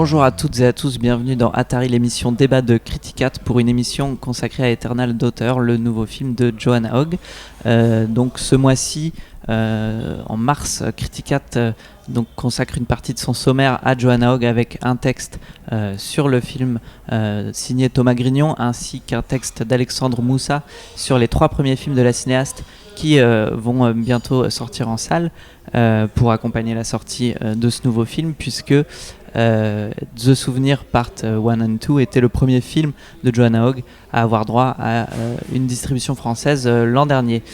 Bonjour à toutes et à tous, bienvenue dans Atari, l'émission débat de Criticat pour une émission consacrée à Eternal Daughter, le nouveau film de Joanna Hogg. Donc ce mois-ci, en mars, Criticat consacre une partie de son sommaire à Joanna Hogg avec un texte sur le film signé Thomas Grignon ainsi qu'un texte d'Alexandre Moussa sur les 3 premiers films de la cinéaste qui vont bientôt sortir en salle pour accompagner la sortie de ce nouveau film, puisque The Souvenir Part 1 and 2 était le premier film de Joanna Hogg à avoir droit à une distribution française l'an dernier.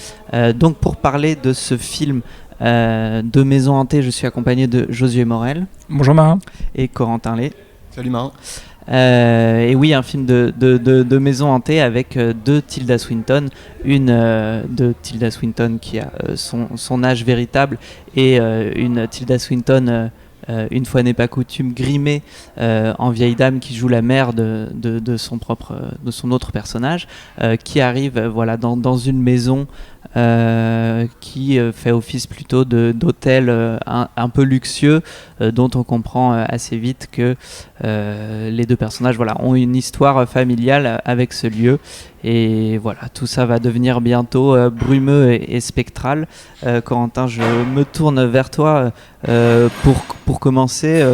Donc pour parler de ce film de Maison Hantée, je suis accompagné de Josué Morel. Bonjour Marin. Et Corentin Lay. Salut Marin. Et oui, un film de Maison Hantée avec deux Tilda Swinton, une de Tilda Swinton qui a son âge véritable et une Tilda Swinton une fois n'est pas coutume grimée en vieille dame qui joue la mère de son autre personnage qui arrive dans une maison qui fait office plutôt d'hôtel un peu luxueux dont on comprend assez vite que les deux personnages ont une histoire familiale avec ce lieu, et voilà, tout ça va devenir bientôt brumeux et spectral. Corentin, je me tourne vers toi pour commencer.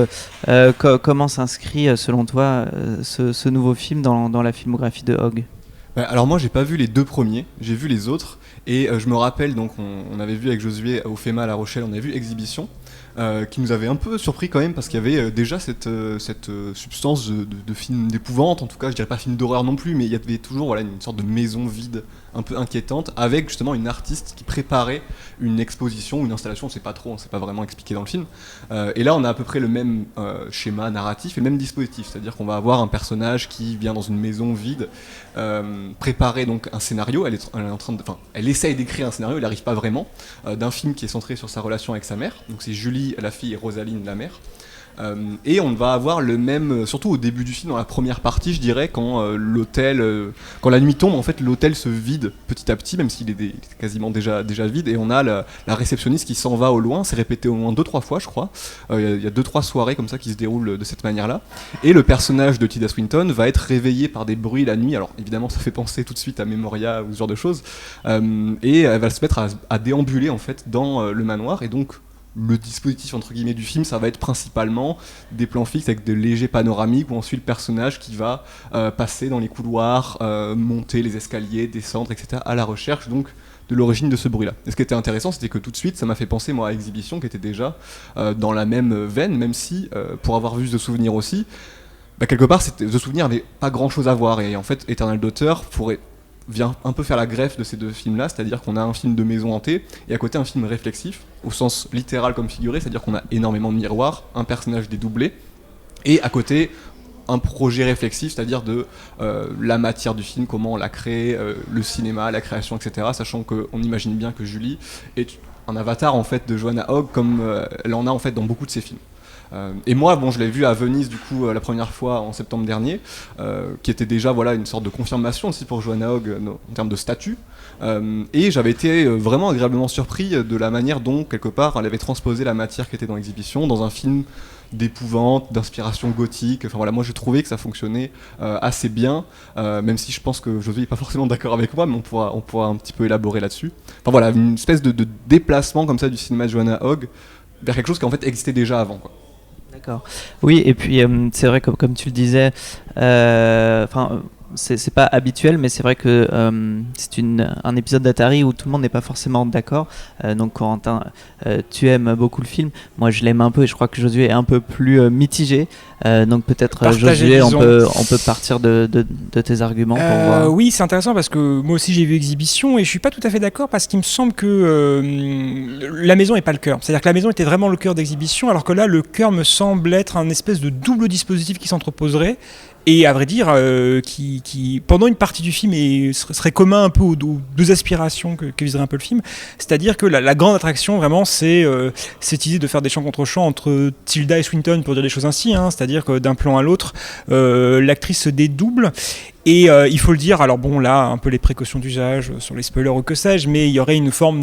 Comment s'inscrit selon toi ce nouveau film dans la filmographie de Hogg ? Alors moi j'ai pas vu les 2 premiers, j'ai vu les autres, et je me rappelle, donc on avait vu avec Josué au FEMA à La Rochelle, on avait vu Exhibition, qui nous avait un peu surpris quand même, parce qu'il y avait déjà cette substance de film d'épouvante, en tout cas je dirais pas film d'horreur non plus, mais il y avait toujours une sorte de maison vide un peu inquiétante, avec justement une artiste qui préparait une exposition, une installation, on sait pas trop, on sait pas vraiment expliqué dans le film, et là on a à peu près le même schéma narratif et le même dispositif, c'est-à-dire qu'on va avoir un personnage qui vient dans une maison vide, préparer donc un scénario, elle essaye d'écrire un scénario, elle n'arrive pas vraiment, d'un film qui est centré sur sa relation avec sa mère, donc c'est Julie la fille et Rosaline la mère. Et on va avoir le même, surtout au début du film, dans la première partie, je dirais, quand la nuit tombe, en fait, l'hôtel se vide petit à petit, même s'il est quasiment déjà vide, et on a la réceptionniste qui s'en va au loin. C'est répété au moins 2-3 fois, je crois. Il y a 2-3 soirées comme ça qui se déroulent de cette manière-là. Et le personnage de Tilda Swinton va être réveillé par des bruits la nuit. Alors évidemment, ça fait penser tout de suite à Memoria ou ce genre de choses. Et elle va se mettre à déambuler en fait dans le manoir, et donc le dispositif entre guillemets du film, ça va être principalement des plans fixes avec de légers panoramiques où on suit le personnage qui va passer dans les couloirs, monter les escaliers, descendre, etc. à la recherche donc de l'origine de ce bruit-là. Et ce qui était intéressant, c'était que tout de suite, ça m'a fait penser moi à Exhibition, qui était déjà dans la même veine, même si pour avoir vu The Souvenir aussi, quelque part The Souvenir n'avait pas grand-chose à voir, et en fait Eternal Daughter vient un peu faire la greffe de ces 2 films-là, c'est-à-dire qu'on a un film de maison hantée et à côté un film réflexif, au sens littéral comme figuré, c'est-à-dire qu'on a énormément de miroirs, un personnage dédoublé, et à côté un projet réflexif, c'est-à-dire de la matière du film, comment on l'a créé, le cinéma, la création, etc. Sachant qu'on imagine bien que Julie est un avatar en fait de Joanna Hogg, comme elle en a en fait dans beaucoup de ses films. Et moi, je l'ai vu à Venise du coup la première fois en septembre dernier, qui était déjà une sorte de confirmation aussi pour Joanna Hogg en termes de statut. Et j'avais été vraiment agréablement surpris de la manière dont quelque part elle avait transposé la matière qui était dans Exhibition dans un film d'épouvante, d'inspiration gothique. Moi j'ai trouvé que ça fonctionnait assez bien, même si je pense que Josué n'est pas forcément d'accord avec moi, mais on pourra un petit peu élaborer là-dessus. Une espèce de déplacement comme ça du cinéma de Joanna Hogg vers quelque chose qui en fait existait déjà avant, quoi. D'accord. Oui, et puis c'est vrai, comme tu le disais, c'est pas habituel, mais c'est vrai que c'est un épisode d'Atari où tout le monde n'est pas forcément d'accord. Donc Corentin, tu aimes beaucoup le film. Moi, je l'aime un peu, et je crois que Josué est un peu plus mitigé. Donc peut-être Josué, on peut partir de tes arguments pour voir. Oui, c'est intéressant parce que moi aussi j'ai vu Exhibition et je suis pas tout à fait d'accord, parce qu'il me semble que la maison est pas le cœur. C'est-à-dire que la maison était vraiment le cœur d'Exhibition, alors que là le cœur me semble être un espèce de double dispositif qui s'entreposerait. Et à vrai dire, qui pendant une partie du film serait commun un peu aux 2 aspirations que viserait un peu le film. C'est-à-dire que la grande attraction, vraiment, c'est cette idée de faire des chants contre chants entre Tilda et Swinton, pour dire des choses ainsi. C'est-à-dire que d'un plan à l'autre, l'actrice se dédouble. Et il faut le dire, alors là, un peu les précautions d'usage sur les spoilers ou que sais-je, mais il y aurait une forme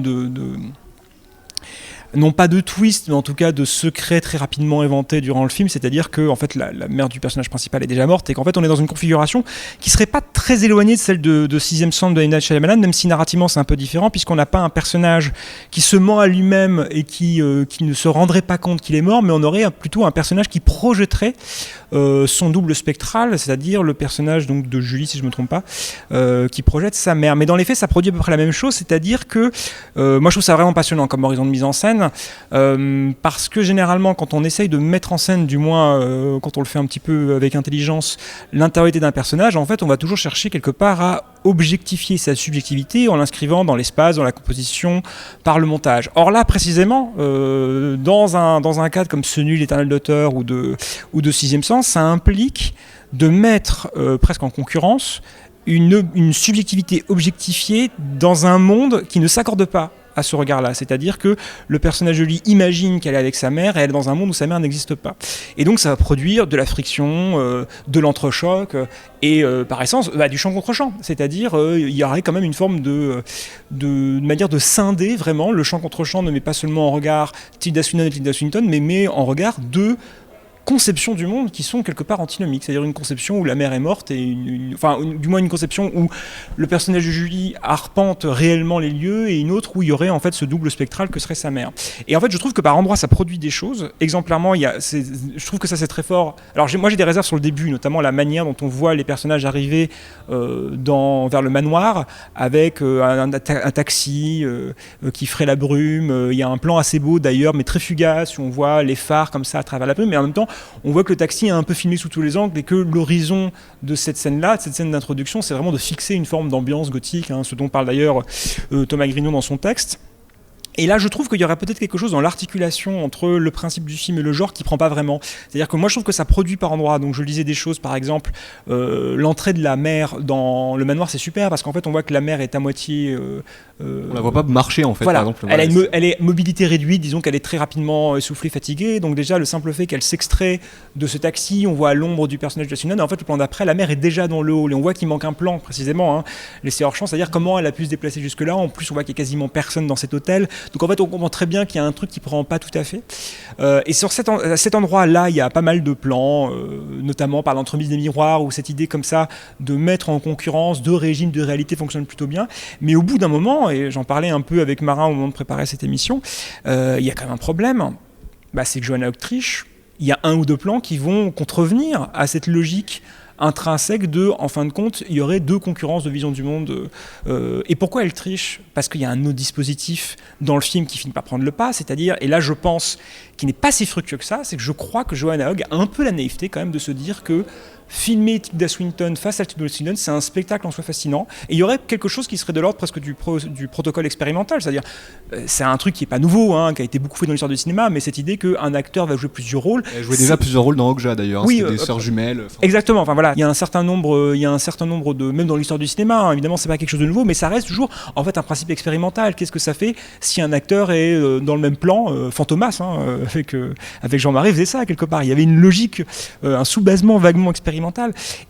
non pas de twist, mais en tout cas de secrets très rapidement inventés durant le film, c'est-à-dire que en fait, la mère du personnage principal est déjà morte et qu'en fait on est dans une configuration qui serait pas très éloignée de celle de Sixième Sens de M. Night Shyamalan, même si narrativement c'est un peu différent, puisqu'on n'a pas un personnage qui se ment à lui-même et qui ne se rendrait pas compte qu'il est mort, mais on aurait plutôt un personnage qui projetterait son double spectral, c'est-à-dire le personnage donc, de Julie, si je ne me trompe pas, qui projette sa mère. Mais dans les faits, ça produit à peu près la même chose, c'est-à-dire que moi je trouve ça vraiment passionnant comme horizon de mise en scène, parce que généralement quand on essaye de mettre en scène, du moins quand on le fait un petit peu avec intelligence, l'intériorité d'un personnage, en fait on va toujours chercher quelque part à objectifier sa subjectivité en l'inscrivant dans l'espace, dans la composition, par le montage. Or là précisément, dans un cadre comme Ce Nul éternel d'auteur ou de Sixième Sens, ça implique de mettre presque en concurrence une subjectivité objectifiée dans un monde qui ne s'accorde pas à ce regard-là. C'est-à-dire que le personnage de Lee imagine qu'elle est avec sa mère et elle est dans un monde où sa mère n'existe pas. Et donc ça va produire de la friction, de l'entrechoc et par essence du champ contre champ. C'est-à-dire il y aurait quand même une forme de manière de scinder vraiment. Le champ contre champ ne met pas seulement en regard Tilda Swinton et Tilda Swinton, mais met en regard deux conceptions du monde qui sont quelque part antinomiques, c'est-à-dire une conception où la mère est morte et du moins une conception où le personnage de Julie arpente réellement les lieux et une autre où il y aurait en fait ce double spectral que serait sa mère. Et en fait je trouve que par endroits ça produit des choses. Exemplairement, je trouve que ça c'est très fort. Alors moi j'ai des réserves sur le début, notamment la manière dont on voit les personnages arriver vers le manoir avec un taxi qui ferait la brume. Il y a un plan assez beau d'ailleurs mais très fugace où on voit les phares comme ça à travers la brume, mais en même temps on voit que le taxi est un peu filmé sous tous les angles et que l'horizon de cette scène-là, de cette scène d'introduction, c'est vraiment de fixer une forme d'ambiance gothique, ce dont parle d'ailleurs Thomas Grignon dans son texte. Et là, je trouve qu'il y aurait peut-être quelque chose dans l'articulation entre le principe du film et le genre qui prend pas vraiment. C'est-à-dire que moi, je trouve que ça produit par endroits. Donc, je lisais des choses, par exemple, l'entrée de la mère dans le manoir, c'est super parce qu'en fait, on voit que la mère est à moitié. On la voit pas marcher en fait. Voilà. Par exemple. Elle est mobilité réduite, disons qu'elle est très rapidement essoufflée, fatiguée. Donc déjà, le simple fait qu'elle s'extrait de ce taxi, on voit l'ombre du personnage de Swinton. Et en fait, le plan d'après, la mère est déjà dans le hall et on voit qu'il manque un plan précisément, laissé hors champ, c'est-à-dire comment elle a pu se déplacer jusque-là. En plus, on voit qu'il y a quasiment personne dans cet hôtel. Donc en fait, on comprend très bien qu'il y a un truc qui prend pas tout à fait. Et sur cet endroit-là, il y a pas mal de plans, notamment par l'entremise des miroirs, où cette idée comme ça de mettre en concurrence deux régimes de réalité fonctionne plutôt bien. Mais au bout d'un moment, et j'en parlais un peu avec Marin au moment de préparer cette émission, il y a quand même un problème. C'est que Joanna Hogg triche. Il y a un ou deux plans qui vont contrevenir à cette logique intrinsèque de, en fin de compte, il y aurait deux concurrences de vision du monde. Et pourquoi elle triche ? Parce qu'il y a un autre dispositif dans le film qui finit par prendre le pas, c'est-à-dire, et là je pense, qui n'est pas si fructueux que ça, c'est que je crois que Joanna Hogg a un peu la naïveté quand même de se dire que filmer Tilda Swinton face à Tilda Swinton, c'est un spectacle en soi fascinant. Et il y aurait quelque chose qui serait de l'ordre presque du protocole expérimental, c'est-à-dire, c'est un truc qui n'est pas nouveau, qui a été beaucoup fait dans l'histoire du cinéma, mais cette idée qu'un acteur va jouer plusieurs rôles. Elle jouait déjà plusieurs rôles dans Okja d'ailleurs, oui, c'était des sœurs jumelles. Exactement, enfin voilà, il y a un certain nombre de, même dans l'histoire du cinéma, évidemment c'est pas quelque chose de nouveau, mais ça reste toujours en fait un principe expérimental. Qu'est-ce que ça fait si un acteur est dans le même plan, Fantomas, avec Jean-Marie faisait ça quelque part. Il y avait une logique, un sous-basement vaguement expérimental.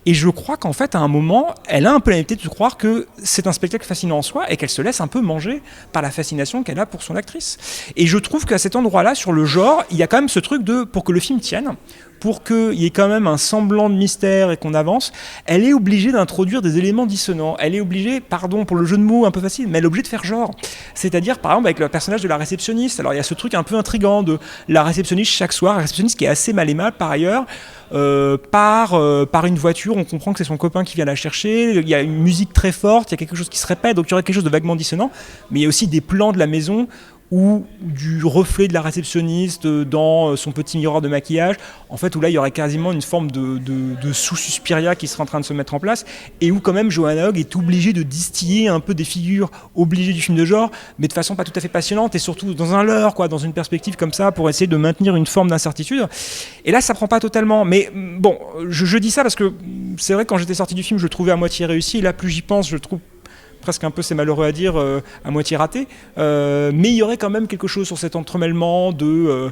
Et je crois qu'en fait, à un moment, elle a un peu la naïveté de croire que c'est un spectacle fascinant en soi et qu'elle se laisse un peu manger par la fascination qu'elle a pour son actrice. Et je trouve qu'à cet endroit-là, sur le genre, il y a quand même ce truc pour que le film tienne, pour qu'il y ait quand même un semblant de mystère et qu'on avance, elle est obligée d'introduire des éléments dissonants. Elle est obligée, pardon pour le jeu de mots un peu facile, mais elle est obligée de faire genre. C'est-à-dire, par exemple, avec le personnage de la réceptionniste. Alors, il y a ce truc un peu intriguant de la réceptionniste chaque soir, la réceptionniste qui est assez mal aimable par ailleurs, par une voiture, on comprend que c'est son copain qui vient la chercher, il y a une musique très forte, il y a quelque chose qui se répète, donc il y aurait quelque chose de vaguement dissonant, mais il y a aussi des plans de la maison ou du reflet de la réceptionniste dans son petit miroir de maquillage, en fait où là il y aurait quasiment une forme de sous-suspiria qui serait en train de se mettre en place, et où quand même Joanna Hogg est obligée de distiller un peu des figures obligées du film de genre, mais de façon pas tout à fait passionnante, et surtout dans un leurre, dans une perspective comme ça, pour essayer de maintenir une forme d'incertitude. Et là ça prend pas totalement, mais bon, je dis ça parce que c'est vrai que quand j'étais sorti du film je le trouvais à moitié réussi, et là plus j'y pense je le trouve presque un peu, c'est malheureux à dire, à moitié raté, mais il y aurait quand même quelque chose sur cet entremêlement de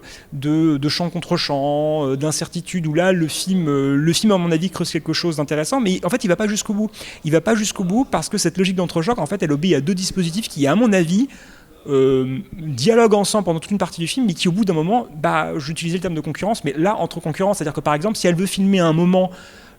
chant contre chant, d'incertitude, où là le film à mon avis creuse quelque chose d'intéressant, mais en fait il va pas jusqu'au bout. Il va pas jusqu'au bout parce que cette logique d'entrechoc, en fait, elle obéit à deux dispositifs qui, à mon avis, dialoguent ensemble pendant toute une partie du film, mais qui au bout d'un moment, j'utilisais le terme de concurrence, mais là entre concurrence, c'est-à-dire que par exemple, si elle veut filmer un moment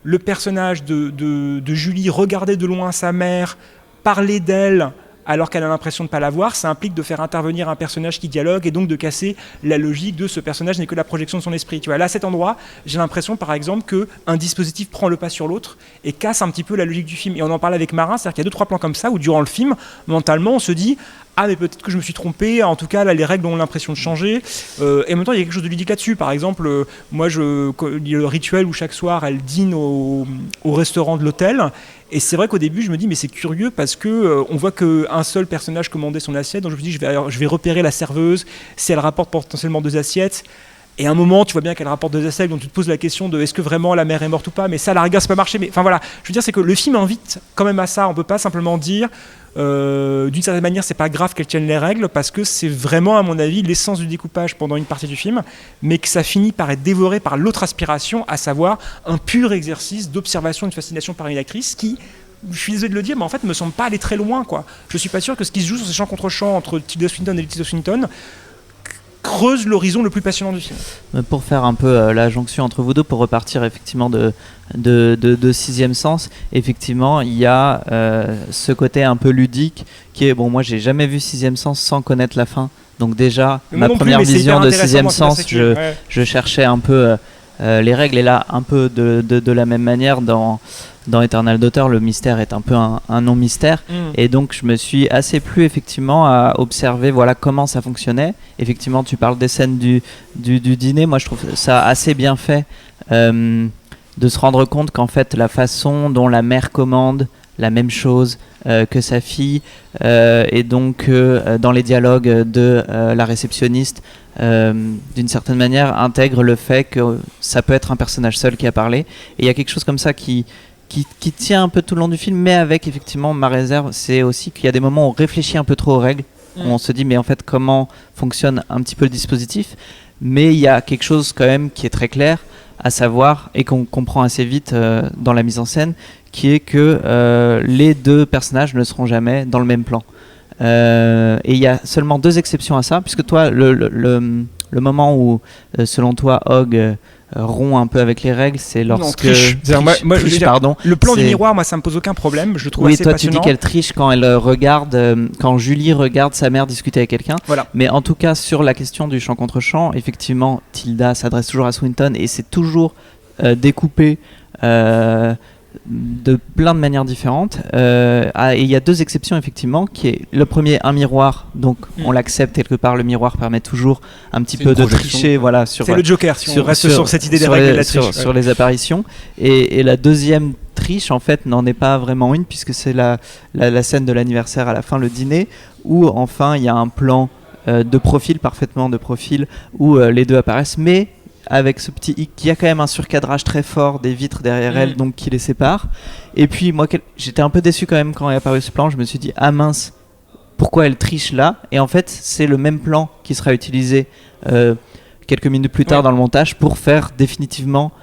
le personnage de Julie regarder de loin sa mère, parler d'elle alors qu'elle a l'impression de ne pas la voir, ça implique de faire intervenir un personnage qui dialogue et donc de casser la logique de ce personnage n'est que la projection de son esprit. Tu vois, là, à cet endroit, j'ai l'impression, par exemple, qu'un dispositif prend le pas sur l'autre et casse un petit peu la logique du film. Et on en parle avec Marin, c'est-à-dire qu'il y a 2-3 plans comme ça où, durant le film, mentalement, on se dit « Ah, mais peut-être que je me suis trompé, en tout cas, là, les règles ont l'impression de changer. » Et en même temps, il y a quelque chose de ludique là-dessus. Par exemple, moi, il y a le rituel où chaque soir, elle dîne au restaurant de l'hôtel. Et c'est vrai qu'au début, je me dis, mais c'est curieux parce que on voit qu'un seul personnage commandait son assiette. Donc je me dis, je vais repérer la serveuse si elle rapporte potentiellement 2 assiettes. Et à un moment, tu vois bien qu'elle rapporte 2 assiettes, donc tu te poses la question de est-ce que vraiment la mère est morte ou pas. Mais ça, à la rigueur, ça peut marcher. Mais enfin voilà, je veux dire, c'est que le film invite quand même à ça. On peut pas simplement dire, d'une certaine manière, c'est pas grave qu'elle tienne les règles parce que c'est vraiment, à mon avis, l'essence du découpage pendant une partie du film, mais que ça finit par être dévoré par l'autre aspiration, à savoir un pur exercice d'observation et de fascination par une actrice qui, je suis désolé de le dire, mais en fait, me semble pas aller très loin, quoi. Je suis pas sûr que ce qui se joue sur ces champs contre champs entre Tilda Swinton et Tilda Swinton creuse l'horizon le plus passionnant du film. Pour faire un peu la jonction entre vous deux, pour repartir effectivement de Sixième Sens, effectivement, il y a ce côté un peu ludique qui est, bon, moi j'ai jamais vu Sixième Sens sans connaître la fin, donc déjà, ma première vision de Sixième Sens, je cherchais un peu les règles, et là, un peu de la même manière, dans Eternal Daughter, le mystère est un peu un non-mystère, et donc je me suis assez plu effectivement à observer comment ça fonctionnait. Effectivement, tu parles des scènes du dîner, moi je trouve ça assez bien fait, de se rendre compte qu'en fait la façon dont la mère commande la même chose que sa fille, et donc dans les dialogues de la réceptionniste, d'une certaine manière intègre le fait que ça peut être un personnage seul qui a parlé, et il y a quelque chose comme ça qui tient un peu tout le long du film, mais avec effectivement ma réserve, c'est aussi qu'il y a des moments où on réfléchit un peu trop aux règles, où on se dit mais en fait comment fonctionne un petit peu le dispositif, mais il y a quelque chose quand même qui est très clair, à savoir, et qu'on comprend assez vite dans la mise en scène, qui est que les 2 personnages ne seront jamais dans le même plan. Et il y a seulement 2 exceptions à ça, puisque toi, le moment où, selon toi, Hogg rompt un peu avec les règles, c'est lorsque... Le plan du miroir, moi, ça me pose aucun problème, je le trouve assez passionnant. Oui, toi, tu dis qu'elle triche quand quand Julie regarde sa mère discuter avec quelqu'un. Voilà. Mais en tout cas, sur la question du champ contre champ, effectivement, Tilda s'adresse toujours à Swinton, et c'est toujours découpé de plein de manières différentes, et il y a 2 exceptions effectivement, qui est le premier, un miroir, donc on l'accepte quelque part, le miroir permet toujours un petit peu de tricher, voilà, c'est le Joker, si on reste sur cette idée des règles de la triche, sur les apparitions, et la deuxième triche en fait n'en est pas vraiment une, puisque c'est la scène de l'anniversaire à la fin, le dîner, où enfin il y a un plan de profil, parfaitement de profil, où les 2 apparaissent, mais avec ce petit hic, qui a quand même un surcadrage très fort des vitres derrière elle, donc qui les sépare. Et puis moi, j'étais un peu déçu quand même quand est apparu ce plan. Je me suis dit, ah mince, pourquoi elle triche là? Et en fait, c'est le même plan qui sera utilisé quelques minutes plus tard dans le montage pour faire définitivement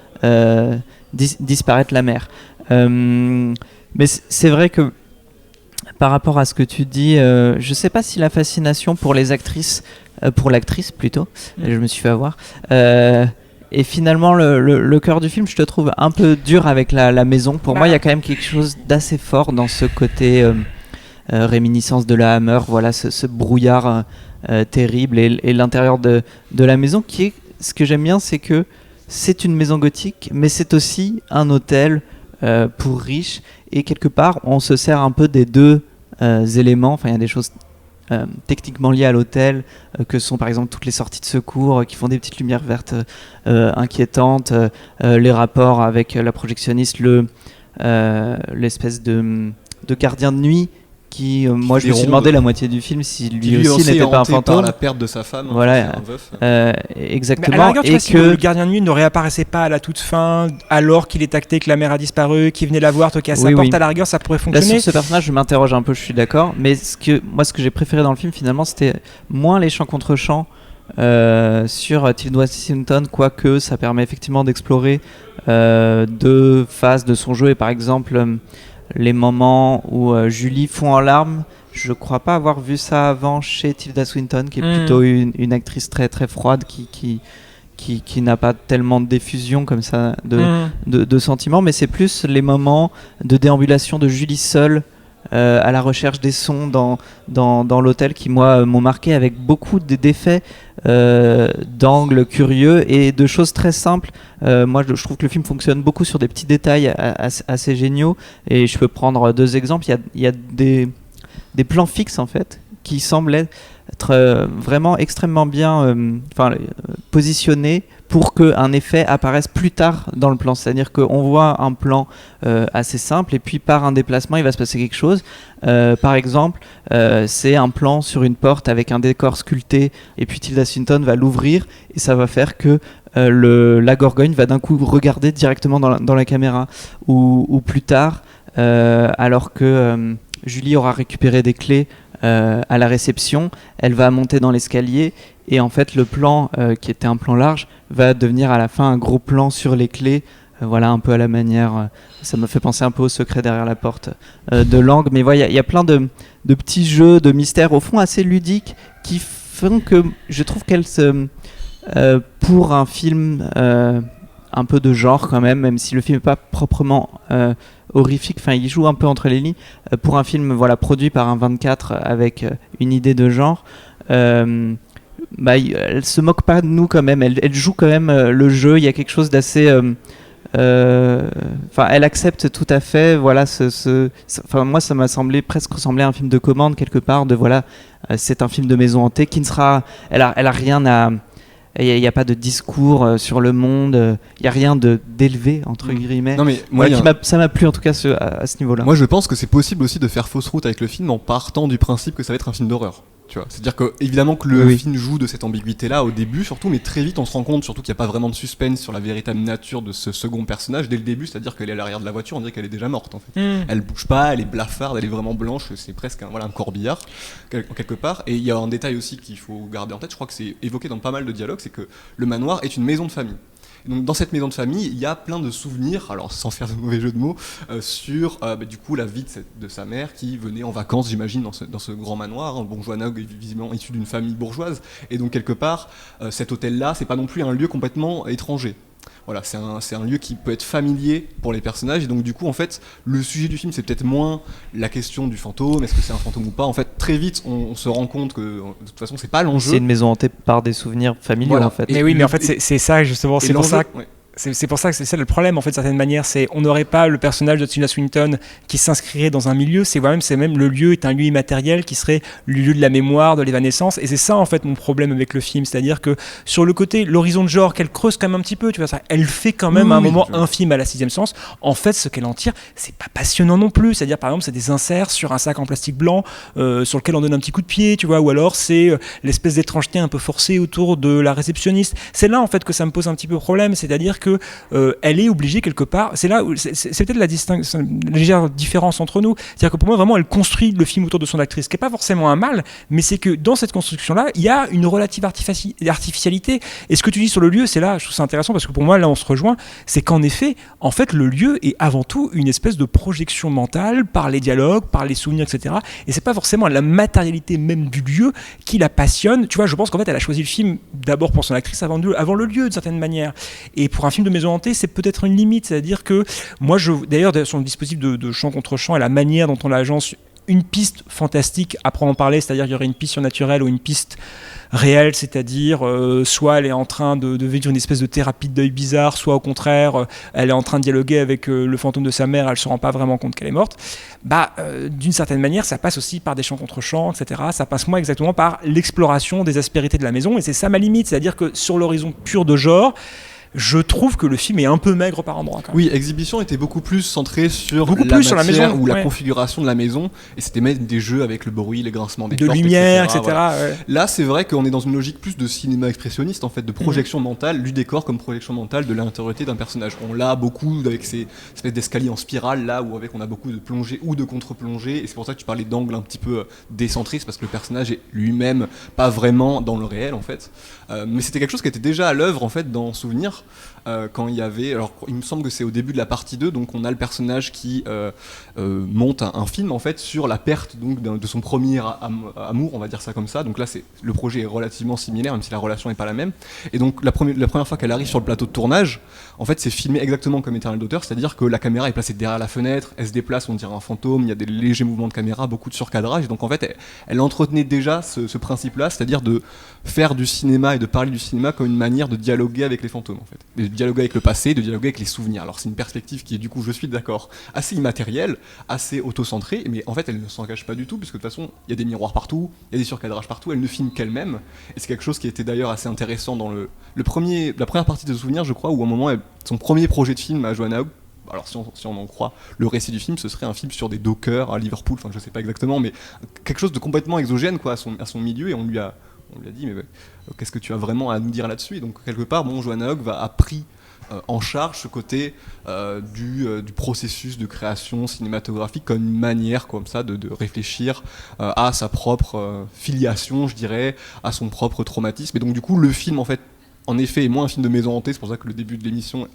disparaître la mère. Mais c'est vrai que par rapport à ce que tu dis, je sais pas si la fascination pour les actrices, pour l'actrice plutôt, je me suis fait avoir, et finalement le cœur du film, je te trouve un peu dur avec la maison. Pour moi, il y a quand même quelque chose d'assez fort dans ce côté réminiscence de la Hammer, voilà, ce brouillard terrible, et l'intérieur de la maison, qui est, ce que j'aime bien, c'est que c'est une maison gothique, mais c'est aussi un hôtel pour riches, et quelque part on se sert un peu des 2 éléments. Enfin, il y a des choses techniquement liées à l'hôtel, que sont par exemple toutes les sorties de secours qui font des petites lumières vertes inquiétantes, les rapports avec la projectionniste, l'espèce de gardien de nuit qui, moi je me suis demandé la moitié du film si lui aussi n'était pas un fantôme. Par la perte de sa femme, voilà, exactement. Mais à la rigueur, si le gardien de nuit ne réapparaissait pas à la toute fin, alors qu'il est acté que la mère a disparu, qu'il venait la voir, toquer à sa porte, à la rigueur ça pourrait fonctionner. Là, sur ce personnage, je m'interroge un peu, je suis d'accord, mais ce que j'ai préféré dans le film finalement, c'était moins les champs contre champs sur Tilda Swinton, quoique ça permet effectivement d'explorer 2 phases de son jeu, et par exemple les moments où Julie fond en larmes, Je crois pas avoir vu ça avant chez Tilda Swinton, qui est Mm. plutôt une actrice très très froide qui n'a pas tellement de diffusion comme ça de sentiments, mais c'est plus les moments de déambulation de Julie seule à la recherche des sons dans l'hôtel qui, moi, m'ont marqué avec beaucoup d'effets d'angles curieux et de choses très simples. Moi, je trouve que le film fonctionne beaucoup sur des petits détails assez géniaux, et je peux prendre 2 exemples. Il y a des plans fixes, en fait, qui semblent être vraiment extrêmement bien positionnés pour qu'un effet apparaisse plus tard dans le plan. C'est-à-dire qu'on voit un plan assez simple, et puis par un déplacement, il va se passer quelque chose. Par exemple, c'est un plan sur une porte avec un décor sculpté, et puis Tilda Swinton va l'ouvrir, et ça va faire que la Gorgogne va d'un coup regarder directement dans la caméra. Ou plus tard, alors que Julie aura récupéré des clés à la réception, elle va monter dans l'escalier, et en fait le plan qui était un plan large va devenir à la fin un gros plan sur les clés, voilà, un peu à la manière, ça me fait penser un peu au Secret derrière la porte de Lang. Mais voilà, il y a plein de petits jeux de mystère au fond assez ludiques qui font que je trouve qu'elle pour un film un peu de genre quand même si le film n'est pas proprement horrifique, enfin il joue un peu entre les lignes, pour un film voilà, produit par un 24 avec une idée de genre, elle se moque pas de nous quand même, elle joue quand même le jeu, il y a quelque chose d'assez elle accepte tout à fait, voilà, moi ça m'a semblé presque ressembler à un film de commande quelque part, de voilà, c'est un film de maison hantée qui ne sera, elle a rien à, il n'y a pas de discours sur le monde, il n'y a rien d'élevé entre guillemets. Non mais moi, ça m'a plu en tout cas à ce niveau-là. Moi je pense que c'est possible aussi de faire fausse route avec le film en partant du principe que ça va être un film d'horreur. Tu vois, c'est-à-dire que évidemment que le film joue de cette ambiguïté-là au début surtout, mais très vite on se rend compte surtout qu'il n'y a pas vraiment de suspense sur la véritable nature de ce second personnage dès le début, c'est-à-dire qu'elle est à l'arrière de la voiture, on dirait qu'elle est déjà morte en fait. Elle bouge pas, elle est blafarde, elle est vraiment blanche, c'est presque un corbillard quelque part. Et il y a un détail aussi qu'il faut garder en tête, je crois que c'est évoqué dans pas mal de dialogues, c'est que le manoir est une maison de famille. Donc dans cette maison de famille, il y a plein de souvenirs, alors sans faire de mauvais jeu de mots, sur du coup la vie de sa mère qui venait en vacances, j'imagine, dans ce grand manoir. Bon, Joannog est visiblement issu d'une famille bourgeoise, et donc quelque part, cet hôtel-là, c'est pas non plus un lieu complètement étranger. Voilà, c'est un lieu qui peut être familier pour les personnages, et donc du coup en fait le sujet du film c'est peut-être moins la question du fantôme, est-ce que c'est un fantôme ou pas. En fait très vite on se rend compte que de toute façon c'est pas l'enjeu. C'est une maison hantée par des souvenirs familiaux, voilà. En fait. Mais oui, mais en fait c'est ça justement, c'est pour ça. C'est pour ça que c'est ça le problème en fait, de certaine manière, c'est on n'aurait pas le personnage de Tilda Swinton qui s'inscrirait dans un milieu, c'est même le lieu est un lieu immatériel qui serait le lieu de la mémoire, de l'évanescence, et c'est ça en fait mon problème avec le film, c'est-à-dire que sur le côté l'horizon de genre qu'elle creuse quand même un petit peu, tu vois ça, elle fait quand même un moment infime à la sixième sens. En fait, ce qu'elle en tire, c'est pas passionnant non plus, c'est-à-dire par exemple c'est des inserts sur un sac en plastique blanc sur lequel on donne un petit coup de pied, tu vois, ou alors c'est l'espèce d'étrangeté un peu forcée autour de la réceptionniste. C'est là en fait que ça me pose un petit peu problème, c'est-à-dire que elle est obligée quelque part, c'est là où c'est peut-être la légère différence entre nous, c'est-à-dire que pour moi vraiment elle construit le film autour de son actrice, ce qui n'est pas forcément un mal, mais c'est que dans cette construction-là il y a une relative artificialité, et ce que tu dis sur le lieu, c'est là, je trouve ça intéressant parce que pour moi là on se rejoint, c'est qu'en effet en fait le lieu est avant tout une espèce de projection mentale par les dialogues, par les souvenirs, etc., et c'est pas forcément la matérialité même du lieu qui la passionne, tu vois. Je pense qu'en fait elle a choisi le film d'abord pour son actrice avant le lieu d'une certaine manière, et pour un film de maison hantée c'est peut-être une limite, c'est-à-dire que moi d'ailleurs sur le dispositif de chant contre chant et la manière dont on l'agence, une piste fantastique à en parler, c'est-à-dire qu'il y aurait une piste surnaturelle ou une piste réelle, c'est-à-dire soit elle est en train de vivre une espèce de thérapie de deuil bizarre, soit au contraire elle est en train de dialoguer avec le fantôme de sa mère, elle se rend pas vraiment compte qu'elle est morte. D'une certaine manière ça passe aussi par des chants contre chants, etc. Ça passe moins exactement par l'exploration des aspérités de la maison, et c'est ça ma limite, c'est-à-dire que sur l'horizon pur de genre, je trouve que le film est un peu maigre par endroits. Oui, Exhibition était beaucoup plus centré sur la maison ou la configuration de la maison, et c'était même des jeux avec le bruit, les grincements des portes, lumière, etc. Voilà. Là, c'est vrai qu'on est dans une logique plus de cinéma expressionniste, en fait, de projection mentale du décor comme projection mentale de l'intériorité d'un personnage. On l'a beaucoup avec ces espèces d'escaliers en spirale, là où on a beaucoup de plongées ou de contre-plongées, et c'est pour ça que tu parlais d'angle un petit peu décentriste, parce que le personnage est lui-même pas vraiment dans le réel, en fait. Mais c'était quelque chose qui était déjà à l'œuvre, en fait, dans Souvenir. quand il y avait, alors il me semble que c'est au début de la partie 2, donc on a le personnage qui monte un film en fait sur la perte donc de son premier amour, on va dire ça comme ça. Donc là le projet est relativement similaire même si la relation n'est pas la même. Et donc la première fois qu'elle arrive sur le plateau de tournage, en fait c'est filmé exactement comme Éternel d'auteur, c'est-à-dire que la caméra est placée derrière la fenêtre, elle se déplace, on dirait un fantôme, il y a des légers mouvements de caméra, beaucoup de surcadrage. Et donc en fait elle entretenait déjà ce principe-là, c'est-à-dire de faire du cinéma et de parler du cinéma comme une manière de dialoguer avec les fantômes en fait, de dialoguer avec le passé, de dialoguer avec les souvenirs. Alors c'est une perspective qui est du coup, je suis d'accord, assez immatérielle, assez auto-centrée, mais en fait elle ne s'en cache pas du tout, puisque de toute façon il y a des miroirs partout, il y a des surcadrages partout, elle ne filme qu'elle-même, et c'est quelque chose qui était d'ailleurs assez intéressant dans la première partie de Souvenirs, je crois, où à un moment son premier projet de film à Joanna Hogg, alors si on en croit le récit du film, ce serait un film sur des dockers à Liverpool, enfin je sais pas exactement, mais quelque chose de complètement exogène quoi, à son milieu, et on lui a dit mais qu'est-ce que tu as vraiment à nous dire là-dessus. Et donc quelque part, Joanna Hogg a pris en charge ce côté du processus de création cinématographique comme une manière comme ça de réfléchir à sa propre filiation, je dirais, à son propre traumatisme. Et donc du coup le film en fait en effet est moins un film de maison hantée, c'est pour ça que le début de l'émission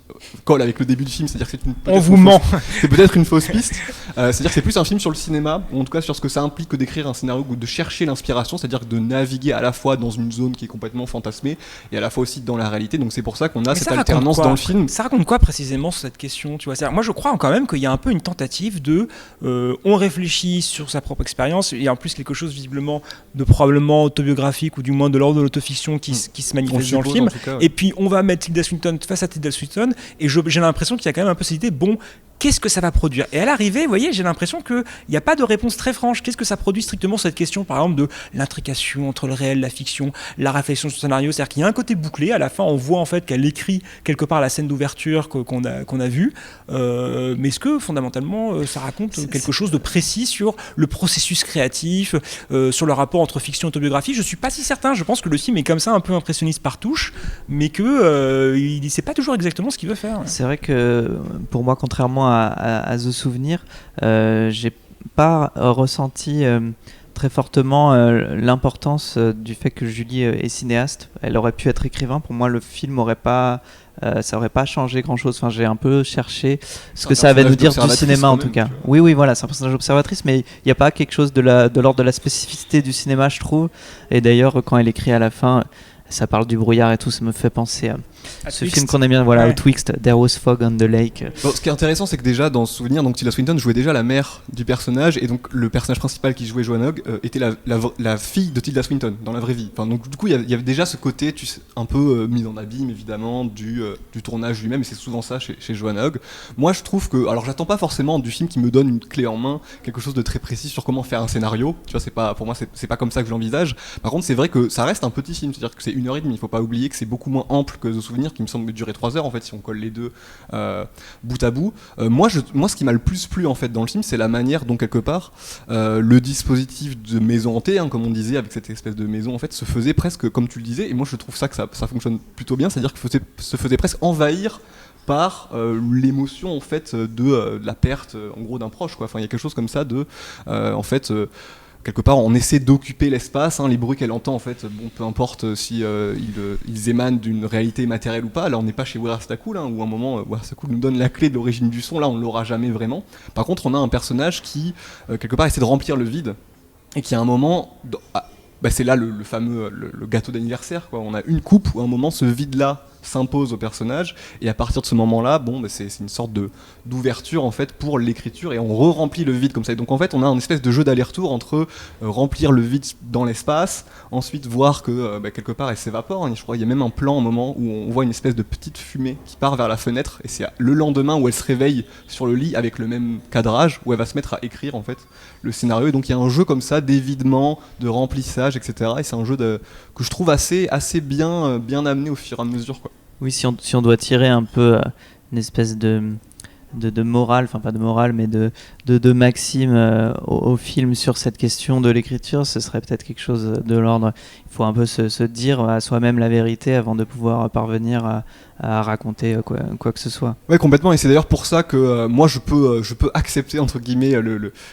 colle avec le début du film, c'est-à-dire que on vous ment. C'est peut-être une fausse piste, c'est-à-dire que c'est plus un film sur le cinéma, ou en tout cas sur ce que ça implique que d'écrire un scénario ou de chercher l'inspiration, c'est-à-dire de naviguer à la fois dans une zone qui est complètement fantasmée et à la fois aussi dans la réalité. Donc c'est pour ça qu'on a cette alternance dans le film. Ça raconte quoi précisément sur cette question, tu vois? C'est-à-dire, moi je crois quand même qu'il y a un peu une tentative de on réfléchit sur sa propre expérience, et en plus quelque chose visiblement de probablement autobiographique ou du moins de l'ordre de l'autofiction qui se manifeste dans le film. Cas, ouais. Et puis on va mettre Tilda Swinton face à Tilda Swinton, et j'ai l'impression qu'il y a quand même un peu cette idée, bon, qu'est-ce que ça va produire? Et à l'arrivée, vous voyez, j'ai l'impression qu'il n'y a pas de réponse très franche. Qu'est-ce que ça produit strictement, cette question, par exemple, de l'intrication entre le réel, la fiction, la réflexion sur le scénario? C'est-à-dire qu'il y a un côté bouclé. À la fin, on voit en fait qu'elle écrit quelque part la scène d'ouverture qu'on a vue. Mais est-ce que, fondamentalement, ça raconte quelque chose de précis sur le processus créatif, sur le rapport entre fiction et autobiographie? Je ne suis pas si certain. Je pense que le film est comme ça, un peu impressionniste par touche, mais qu'il ne sait pas toujours exactement ce qu'il veut faire. C'est vrai que, pour moi, contrairement à The Souvenir, j'ai pas ressenti très fortement l'importance du fait que Julie est cinéaste. Elle aurait pu être écrivain. Pour moi, le film ça aurait pas changé grand chose. Enfin, j'ai un peu cherché ce que ça avait nous dire du cinéma en tout cas. Oui, voilà, c'est un personnage observatrice, mais il n'y a pas quelque chose de l'ordre de la spécificité du cinéma, je trouve. Et d'ailleurs, quand elle écrit à la fin, ça parle du brouillard et tout, ça me fait penser à ce film qu'on aime bien, voilà, au Twixt, There Was Fog on the Lake. Bon, ce qui est intéressant, c'est que déjà dans ce souvenir, donc Tilda Swinton jouait déjà la mère du personnage, et donc le personnage principal qui jouait Joanna Hogg était la fille de Tilda Swinton dans la vraie vie. Enfin, donc du coup, il y avait déjà ce côté, tu sais, un peu mise en abîme évidemment du tournage lui-même, et c'est souvent ça chez Joanna Hogg. Moi, je trouve que, alors j'attends pas forcément du film qui me donne une clé en main, quelque chose de très précis sur comment faire un scénario. Tu vois, pour moi, c'est pas comme ça que je l'envisage. Par contre, c'est vrai que ça reste un petit film, c'est-à-dire que c'est 1h30. Il faut pas oublier que c'est beaucoup moins ample que The Souvenir, qui me semble durer 3 heures en fait si on colle les deux bout à bout. Moi ce qui m'a le plus plu en fait dans le film, c'est la manière dont quelque part le dispositif de maison hantée, hein, comme on disait, avec cette espèce de maison en fait, se faisait presque comme tu le disais, et moi je trouve ça que ça fonctionne plutôt bien, c'est-à-dire que se faisait presque envahir par l'émotion en fait de la perte en gros d'un proche quoi. Enfin il y a quelque chose comme ça de en fait quelque part on essaie d'occuper l'espace, hein, les bruits qu'elle entend en fait, bon, peu importe si ils émanent d'une réalité matérielle ou pas. Là on n'est pas chez We Are Stakul, hein, où à un moment We Are Stakul nous donne la clé de l'origine du son, là on ne l'aura jamais vraiment. Par contre on a un personnage qui quelque part essaie de remplir le vide, et qui à un moment c'est là le fameux le gâteau d'anniversaire quoi. On a une coupe où à un moment ce vide là s'impose au personnage, et à partir de ce moment-là, c'est une sorte d'ouverture en fait pour l'écriture, et on re-remplit le vide comme ça. Et donc en fait, on a un espèce de jeu d'aller-retour entre remplir le vide dans l'espace, ensuite voir que quelque part elle s'évapore. Je crois qu'il y a même un plan, un moment où on voit une espèce de petite fumée qui part vers la fenêtre, et c'est le lendemain où elle se réveille sur le lit avec le même cadrage, où elle va se mettre à écrire en fait le scénario. Et donc il y a un jeu comme ça d'évidement, de remplissage, etc. Et c'est un jeu que je trouve assez bien amené au fur et à mesure quoi. Oui, si on doit tirer un peu une espèce de morale, enfin pas de morale, mais de maxime au film sur cette question de l'écriture, ce serait peut-être quelque chose de l'ordre. Il faut un peu se dire à soi-même la vérité avant de pouvoir parvenir à raconter quoi que ce soit. Ouais, complètement, et c'est d'ailleurs pour ça que moi je peux accepter entre guillemets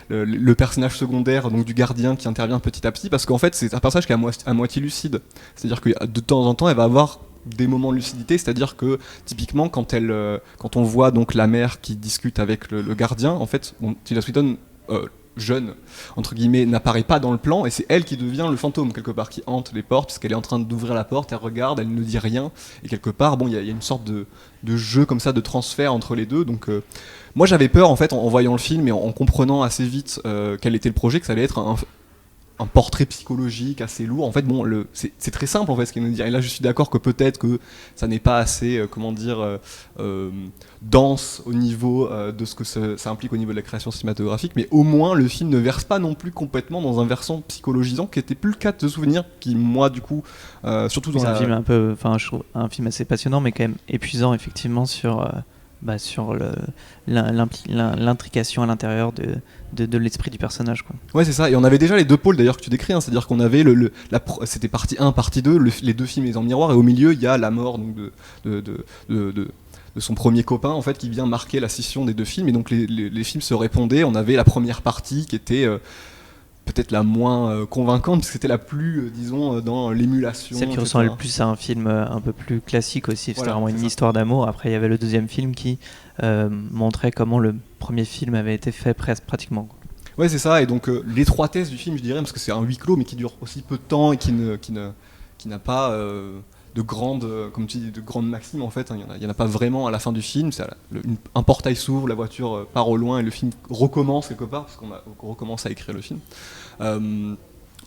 le personnage secondaire, donc du gardien qui intervient petit à petit, parce qu'en fait c'est un personnage qui est à moitié lucide. C'est-à-dire que de temps en temps elle va avoir des moments de lucidité, c'est-à-dire que typiquement quand on voit donc la mère qui discute avec le gardien, en fait, Tilda Swinton jeune, entre guillemets, n'apparaît pas dans le plan, et c'est elle qui devient le fantôme, quelque part, qui hante les portes, puisqu'elle est en train d'ouvrir la porte, elle regarde, elle ne dit rien, et quelque part, il y a une sorte de jeu comme ça, de transfert entre les deux, donc moi j'avais peur, en fait, en voyant le film, et en comprenant assez vite quel était le projet, que ça allait être un portrait psychologique assez lourd. En fait, c'est très simple en fait ce qu'il nous dit. Et là, je suis d'accord que peut-être que ça n'est pas assez, dense au niveau de ce que ça implique au niveau de la création cinématographique, mais au moins le film ne verse pas non plus complètement dans un versant psychologisant, qui n'était plus le cas de Souvenirs, qui moi du coup, surtout dans un film un peu, je trouve un film assez passionnant, mais quand même épuisant effectivement sur l'intrication à l'intérieur de l'esprit du personnage, quoi. Ouais, c'est ça, et on avait déjà les deux pôles d'ailleurs que tu décris, hein, c'est-à-dire qu'on avait c'était partie 1, partie 2, les deux films les en miroir, et au milieu il y a la mort donc, de son premier copain en fait, qui vient marquer la scission des deux films, et donc les films se répondaient. On avait la première partie qui était peut-être la moins convaincante, parce que c'était la plus, disons, dans l'émulation. Celle qui ressemblait le plus à un film un peu plus classique aussi, c'était vraiment une histoire d'amour. Après, il y avait le deuxième film qui montrait comment le premier film avait été fait pratiquement. Ouais, c'est ça, et donc l'étroitesse du film, je dirais, parce que c'est un huis clos, mais qui dure aussi peu de temps, et qui n'a pas de grandes, comme tu dis, de grandes maximes, en fait, hein. Il n'y en a pas vraiment à la fin du film. Un portail s'ouvre, la voiture part au loin, et le film recommence quelque part, parce qu'on recommence à écrire le film.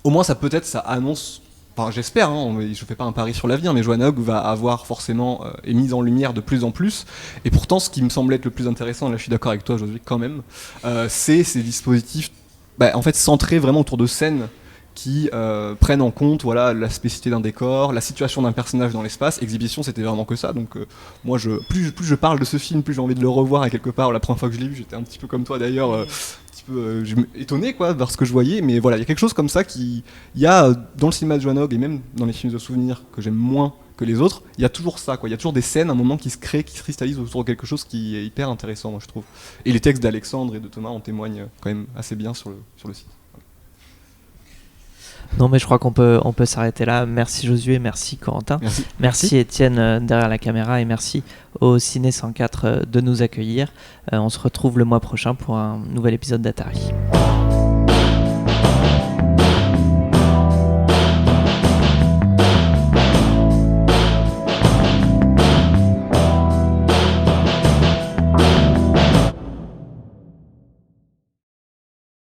Au moins, ça annonce, enfin, j'espère, hein, je fais pas un pari sur l'avenir, mais Joanna Hogg va avoir forcément est mise en lumière de plus en plus. Et pourtant, ce qui me semble être le plus intéressant, là je suis d'accord avec toi aujourd'hui quand même, c'est ces dispositifs en fait centrés vraiment autour de scènes qui prennent en compte la spécificité d'un décor, la situation d'un personnage dans l'espace. Exhibition, c'était vraiment que ça. Donc moi, plus je parle de ce film, plus j'ai envie de le revoir. Et quelque part, la première fois que je l'ai vu, j'étais un petit peu comme toi d'ailleurs, un petit peu étonné par ce que je voyais. Mais voilà, il y a quelque chose comme ça il y a dans le cinéma de Joanna Hogg, et même dans les films de souvenirs que j'aime moins que les autres, il y a toujours ça, quoi. Il y a toujours des scènes, un moment qui se créent, qui se cristallisent autour de quelque chose qui est hyper intéressant, moi je trouve. Et les textes d'Alexandre et de Thomas en témoignent quand même assez bien sur le site. Non, mais je crois qu'on peut s'arrêter là. Merci Josué, merci Corentin, merci Étienne derrière la caméra, et merci au Ciné 104 de nous accueillir. On se retrouve le mois prochain pour un nouvel épisode d'Atari.